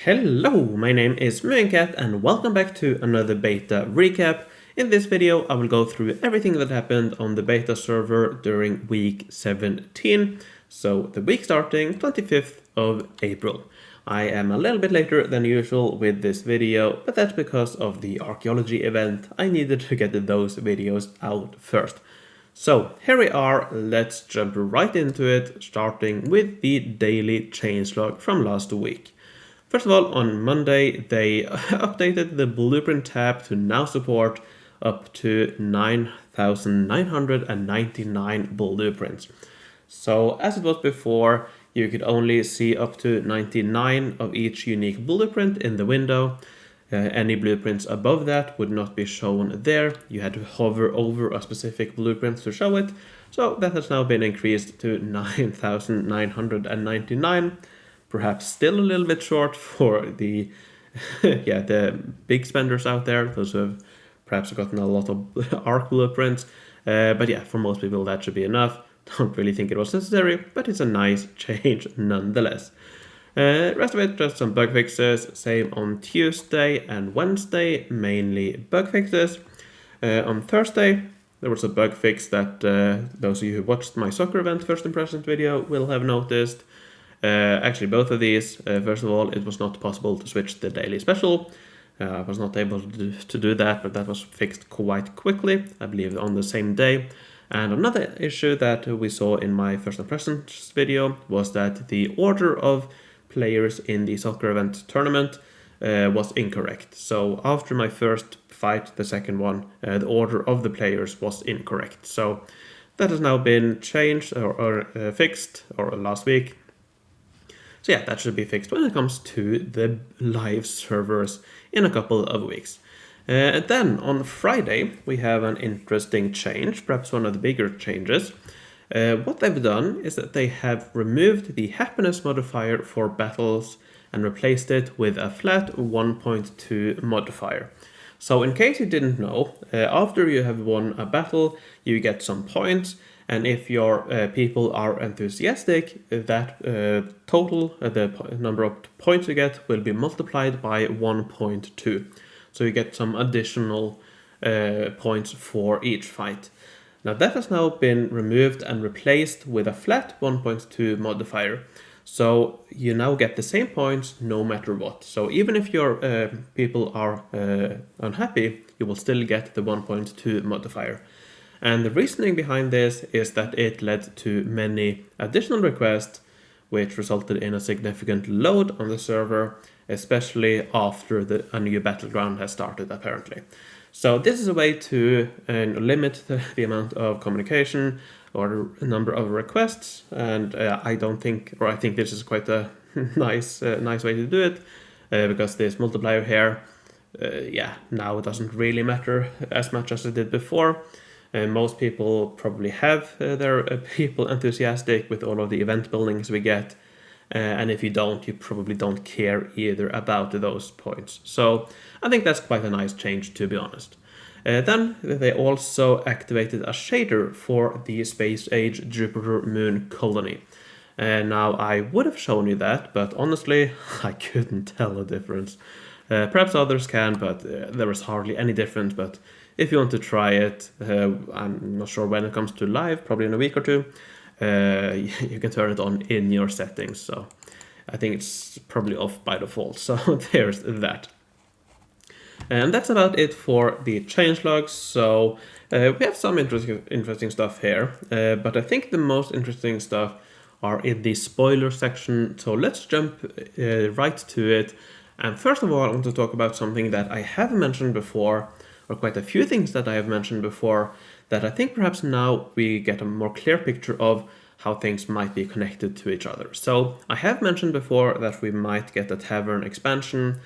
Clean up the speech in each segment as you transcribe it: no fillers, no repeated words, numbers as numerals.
Hello, my name is Mooncat and welcome back to another beta recap. In this video I will go through everything that happened on the beta server during week 17, so the week starting 25th of April. I am a little bit later than usual with this video, but that's because of the archaeology event. I needed to get those videos out first. So here we are, let's jump right into it, starting with the daily changelog from last week. First of all, on Monday, they updated the blueprint tab to now support up to 9,999 blueprints. So as it was before, you could only see up to 99 of each unique blueprint in the window. Any blueprints above that would not be shown there. You had to hover over a specific blueprint to show it. So that has now been increased to 9,999. Perhaps still a little bit short for the the big spenders out there, those who have perhaps gotten a lot of ARC blueprints. But yeah, for most people that should be enough. Don't really think it was necessary, but it's a nice change nonetheless. Rest of it, just some bug fixes. Same on Tuesday and Wednesday, mainly bug fixes. On Thursday, there was a bug fix that those of you who watched my soccer event first impressions video will have noticed. Actually, both of these, first of all, it was not possible to switch the daily special. I was not able to do that, but that was fixed quite quickly, I believe on the same day. And another issue that we saw in my first impressions video was that the order of players in the soccer event tournament was incorrect. So after my first fight, the second one, the order of the players was incorrect. So that has now been changed or fixed last week. So yeah, that should be fixed when it comes to the live servers in a couple of weeks. And then on Friday, we have an interesting change, perhaps one of the bigger changes. What they've done is that they have removed the happiness modifier for battles and replaced it with a flat 1.2 modifier. So in case you didn't know, after you have won a battle, you get some points. And if your people are enthusiastic, that total, the number of points you get will be multiplied by 1.2. So you get some additional points for each fight. Now that has now been removed and replaced with a flat 1.2 modifier. So you now get the same points no matter what. So even if your people are unhappy, you will still get the 1.2 modifier. And the reasoning behind this is that it led to many additional requests, which resulted in a significant load on the server, especially after a new battleground has started, apparently. So this is a way to limit the amount of communication or the number of requests, and I think this is quite a nice way to do it, because this multiplier here, now it doesn't really matter as much as it did before. Most people probably have their people enthusiastic with all of the event buildings we get. And if you don't, you probably don't care either about those points. So I think that's quite a nice change, to be honest. Then they also activated a shader for the Space Age Jupiter Moon colony. Now I would have shown you that, but honestly, I couldn't tell the difference. Perhaps others can, but there is hardly any difference. But if you want to try it, I'm not sure when it comes to live, probably in a week or two, you can turn it on in your settings. So I think it's probably off by default. So there's that. And that's about it for the changelogs. So we have some interesting stuff here, but I think the most interesting stuff are in the spoiler section. So let's jump right to it. And first of all, I want to talk about something that I have mentioned before, or quite a few things that I have mentioned before, that I think perhaps now we get a more clear picture of how things might be connected to each other. So I have mentioned before that we might get a Tavern expansion,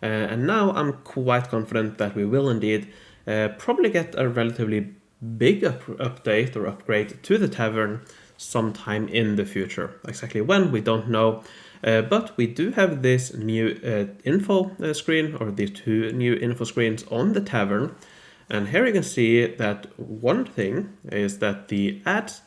and now I'm quite confident that we will indeed probably get a relatively big update or upgrade to the Tavern sometime in the future. Exactly when, we don't know. But we do have this new info screen, or these two new info screens on the Tavern. And here you can see that one thing is that the ads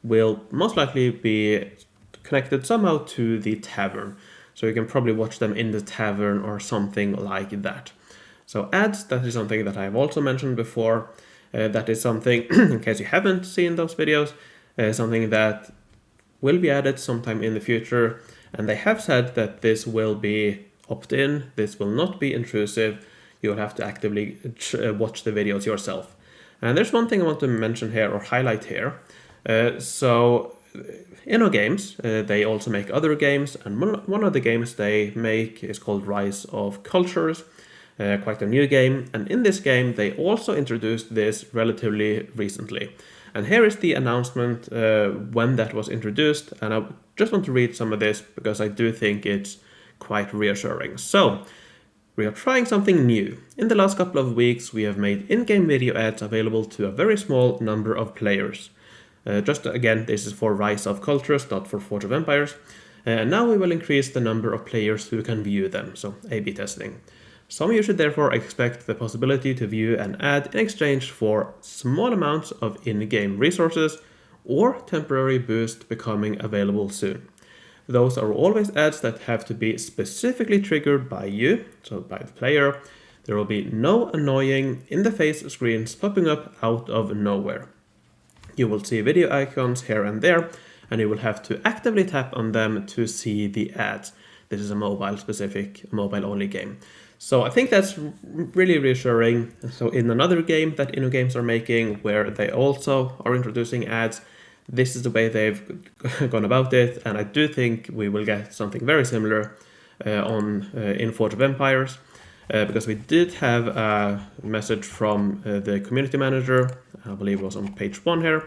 will most likely be connected somehow to the Tavern. So you can probably watch them in the tavern or something like that. So ads, that is something that I've also mentioned before. That is something, in case you haven't seen those videos, something that will be added sometime in the future. And they have said that this will be opt-in, this will not be intrusive. You'll have to actively watch the videos yourself. And there's one thing I want to mention here or highlight here. So InnoGames, they also make other games, and one of the games they make is called Rise of Cultures, quite a new game. And in this game, they also introduced this relatively recently. And here is the announcement when that was introduced. And I just want to read some of this because I do think it's quite reassuring. So, we are trying something new. In the last couple of weeks, we have made in-game video ads available to a very small number of players. Just again, this is for Rise of Cultures, not for Forge of Empires. And now we will increase the number of players who can view them, so A/B testing. Some of you should therefore expect the possibility to view an ad in exchange for small amounts of in-game resources or temporary boost becoming available soon. Those are always ads that have to be specifically triggered by you, so by the player. There will be no annoying in-the-face screens popping up out of nowhere. You will see video icons here and there, and you will have to actively tap on them to see the ads. This is a mobile-specific, mobile-only game. So I think that's really reassuring. So in another game that InnoGames are making, where they also are introducing ads, this is the way they've gone about it, and I do think we will get something very similar in Forge of Empires, because we did have a message from the community manager. I believe it was on page 1 here.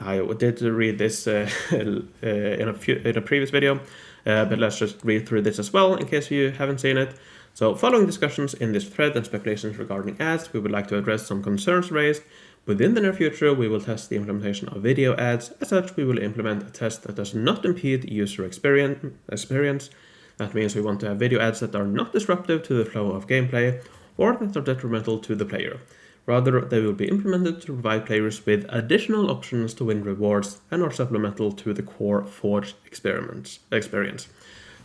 I did read this in a previous video, but let's just read through this as well in case you haven't seen it. So, following discussions in this thread and speculations regarding ads, we would like to address some concerns raised. Within the near future, we will test the implementation of video ads. As such, we will implement a test that does not impede user experience. That means we want to have video ads that are not disruptive to the flow of gameplay or that are detrimental to the player. Rather, they will be implemented to provide players with additional options to win rewards and are supplemental to the core Forge experience.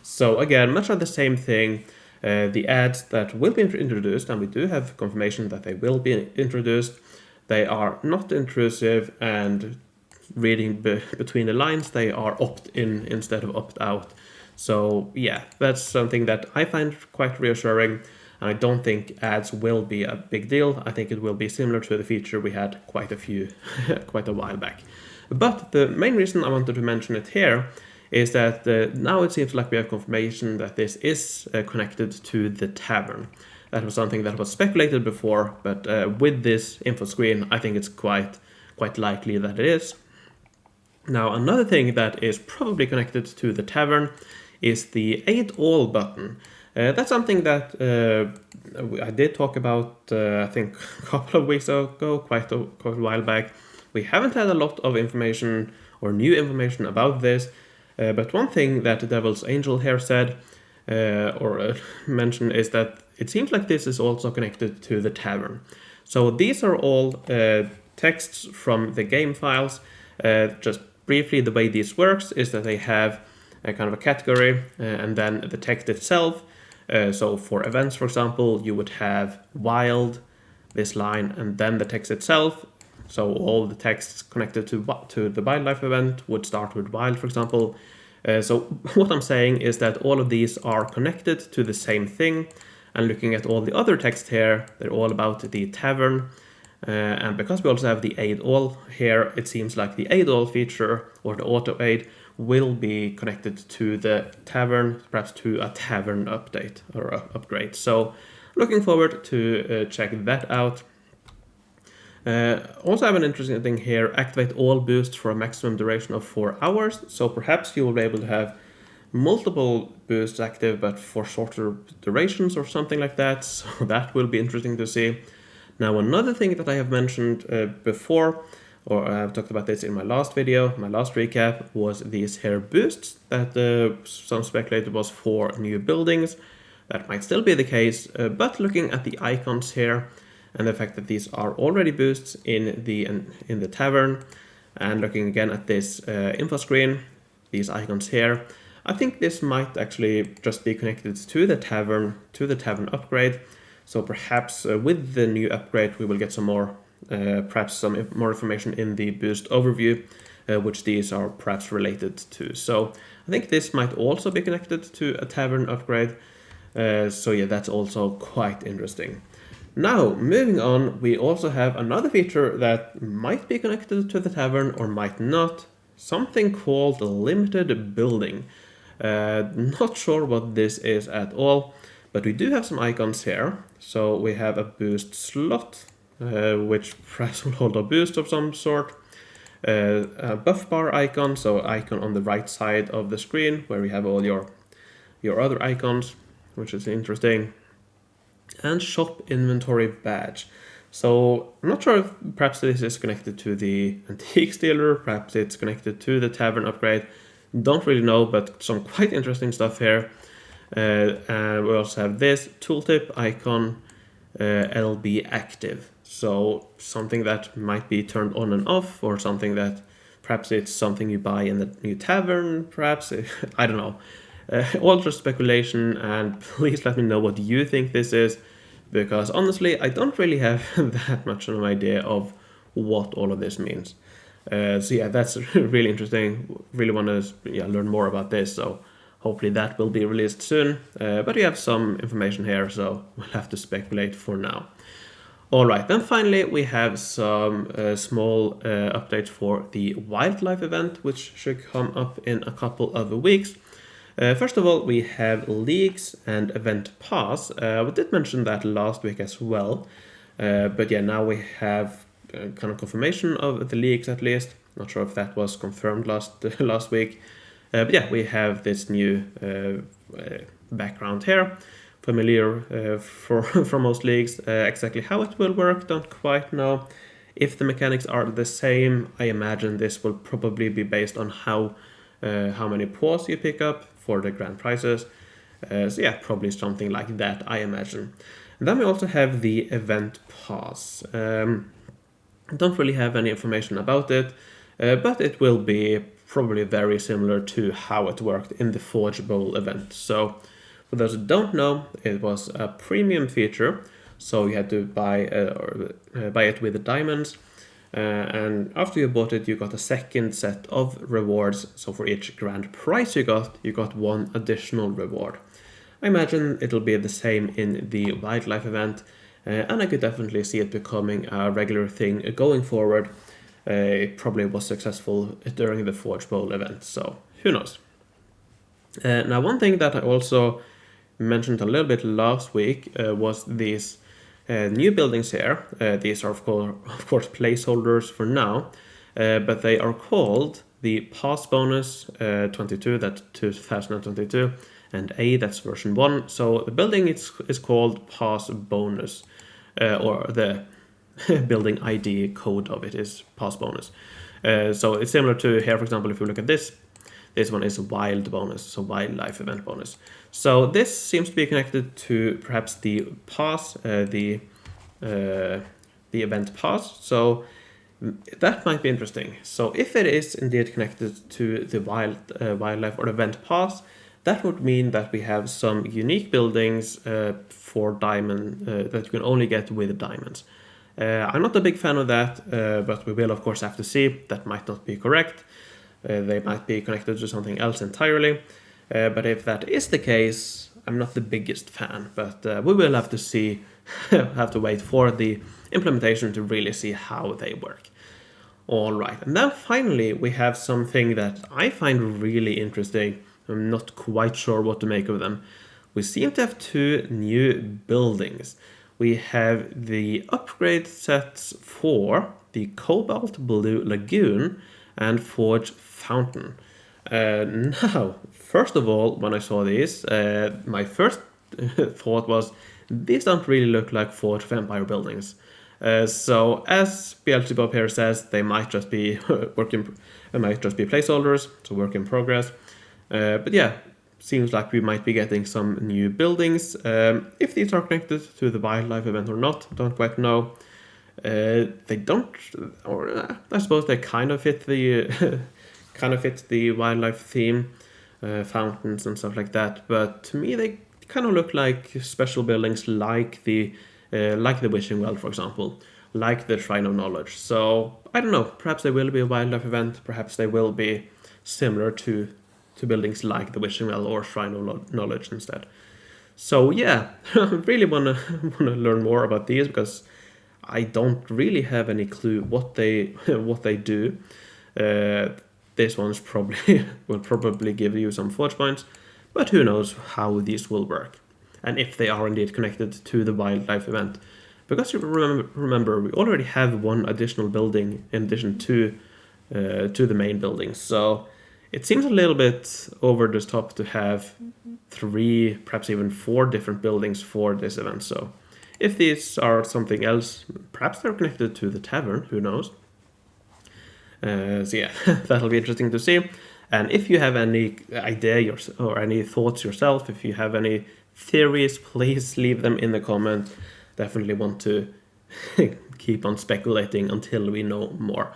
So again, much of the same thing. The ads that will be introduced, and we do have confirmation that they will be introduced, they are not intrusive, and reading between the lines, they are opt-in instead of opt-out. So yeah, that's something that I find quite reassuring. I don't think ads will be a big deal. I think it will be similar to the feature we had quite a while back. But the main reason I wanted to mention it here is that now it seems like we have confirmation that this is connected to the Tavern. That was something that was speculated before, but with this info screen, I think it's quite likely that it is. Now, another thing that is probably connected to the Tavern is the Aid All button. That's something that I did talk about, I think, a couple of weeks ago, quite a while back. We haven't had a lot of information or new information about this, but one thing that Devil's Angel here said, or mentioned, is that it seems like this is also connected to the Tavern. So these are all texts from the game files. Just briefly, the way this works is that they have a kind of a category and then the text itself. So for events, for example, you would have wild, this line, and then the text itself. So all the texts connected to the wildlife event would start with wild, for example. So what I'm saying is that all of these are connected to the same thing. And looking at all the other text here, they're all about the Tavern. And because we also have the Aid All here, it seems like the Aid All feature or the auto aid will be connected to the Tavern, perhaps to a Tavern update or upgrade. So looking forward to check that out. Also have an interesting thing here, activate all boosts for a maximum duration of 4 hours. So perhaps you will be able to have multiple boosts active, but for shorter durations or something like that. So that will be interesting to see. Now, another thing that I have mentioned before, or I've talked about this in my last video, my last recap, was these here boosts that some speculated was for new buildings. That might still be the case, but looking at the icons here and the fact that these are already boosts in the Tavern, and looking again at this info screen, these icons here, I think this might actually just be connected to the tavern upgrade. So perhaps with the new upgrade, we will get some more, perhaps some more information in the boost overview, which these are perhaps related to. So I think this might also be connected to a tavern upgrade. So yeah, that's also quite interesting. Now, moving on, we also have another feature that might be connected to the tavern or might not. Something called limited building. Not sure what this is at all, but we do have some icons here. So we have a boost slot, which perhaps will hold a boost of some sort. A buff bar icon, so icon on the right side of the screen where we have all your other icons, which is interesting. And shop inventory badge. So I'm not sure if perhaps this is connected to the antiques dealer, perhaps it's connected to the tavern upgrade. Don't really know, but some quite interesting stuff here. And we also have this tooltip icon, LB active. So something that might be turned on and off, or something that perhaps it's something you buy in the new tavern, perhaps. I don't know. All just speculation, and please let me know what you think this is, because honestly, I don't really have that much of an idea of what all of this means. So yeah, that's really interesting. Really want to learn more about this, so hopefully that will be released soon. But we have some information here, so we'll have to speculate for now. Alright, then finally we have some small updates for the wildlife event, which should come up in a couple of weeks. First of all, we have leagues and event pass. We did mention that last week as well, but yeah, now we have kind of confirmation of the leagues at least. Not sure if that was confirmed last week, but yeah, we have this new background here, familiar for most leagues. Exactly how it will work, don't quite know. If the mechanics are the same, I imagine this will probably be based on how many paws you pick up for the grand prizes. So yeah, probably something like that, I imagine. And then we also have the event pass. Don't really have any information about it, but it will be probably very similar to how it worked in the Forge Bowl event. So for those who don't know, it was a premium feature, so you had to buy it with the diamonds. And after you bought it, you got a second set of rewards. So for each grand prize you got one additional reward. I imagine it'll be the same in the wildlife event, and I could definitely see it becoming a regular thing going forward. It probably was successful during the Forge Bowl event, so who knows. Now, one thing that I also mentioned a little bit last week was these new buildings here. These are of course placeholders for now, but they are called the Pass Bonus 22, that's 2022, and A, that's version 1. So the building is called Pass Bonus, or the building ID code of it is Pass Bonus. So it's similar to here, for example, if you look at this one is Wild Bonus, so Wildlife Event Bonus. So this seems to be connected to perhaps the pass, the event pass. So that might be interesting. So if it is indeed connected to the wildlife or event pass, that would mean that we have some unique buildings for diamond that you can only get with diamonds. I'm not a big fan of that, but we will of course have to see. That might not be correct. They might be connected to something else entirely. But if that is the case, I'm not the biggest fan. But we will have to see, have to wait for the implementation to really see how they work. All right, and then finally we have something that I find really interesting. I'm not quite sure what to make of them. We seem to have two new buildings. We have the upgrade sets for the Cobalt Blue Lagoon and Forge Fountain. Now, first of all, when I saw these, my first thought was, these don't really look like Forge of Empire buildings. So as Beelzebub here says, they might just be placeholders, so work in progress. But yeah, seems like we might be getting some new buildings. If these are connected to the wildlife event or not, don't quite know. They don't, or I suppose they kind of fit the wildlife theme. fountains and stuff like that. But to me, they kind of look like special buildings, like the Wishing Well, for example, like the Shrine of Knowledge. So I don't know. Perhaps they will be a wildlife event. Perhaps they will be similar to buildings like the Wishing Well or Shrine of Knowledge instead. So yeah, I really wanna learn more about these because I don't really have any clue what they what they do. This one's probably will probably give you some forge points, but who knows how these will work and if they are indeed connected to the wildlife event. Because you remember we already have one additional building in addition to the main building, so it seems a little bit over the top to have 3, perhaps even 4 different buildings for this event. So if these are something else, perhaps they're connected to the tavern, who knows? So yeah, that'll be interesting to see. And if you have any idea or any thoughts yourself, if you have any theories, please leave them in the comment. Definitely want to keep on speculating until we know more.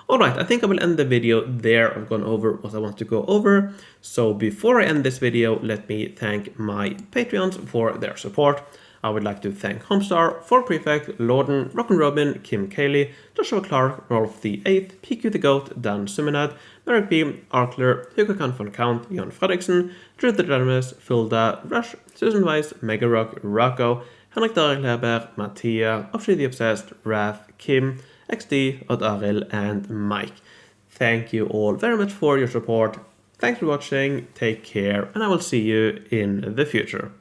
Alright, I think I will end the video there. I've gone over what I want to go over. So before I end this video, let me thank my Patreons for their support. I would like to thank Homestar, For Prefect, Lorden, Rock and Robin, Kim Cayley, Joshua Clark, Rolf the 8th, PQ the Goat, Dan Suminad, Merrick B, Arkler, Hugo Khan von Count, Jon Fredriksen, Drew the Dermes, Fulda, Rush, Susan Weiss, Mega Rock, Rocco, Henrik Darigleber, Mattia, Offshoot the Obsessed, Wrath, Kim, XD, Odd Ariel, and Mike. Thank you all very much for your support. Thanks for watching, take care, and I will see you in the future.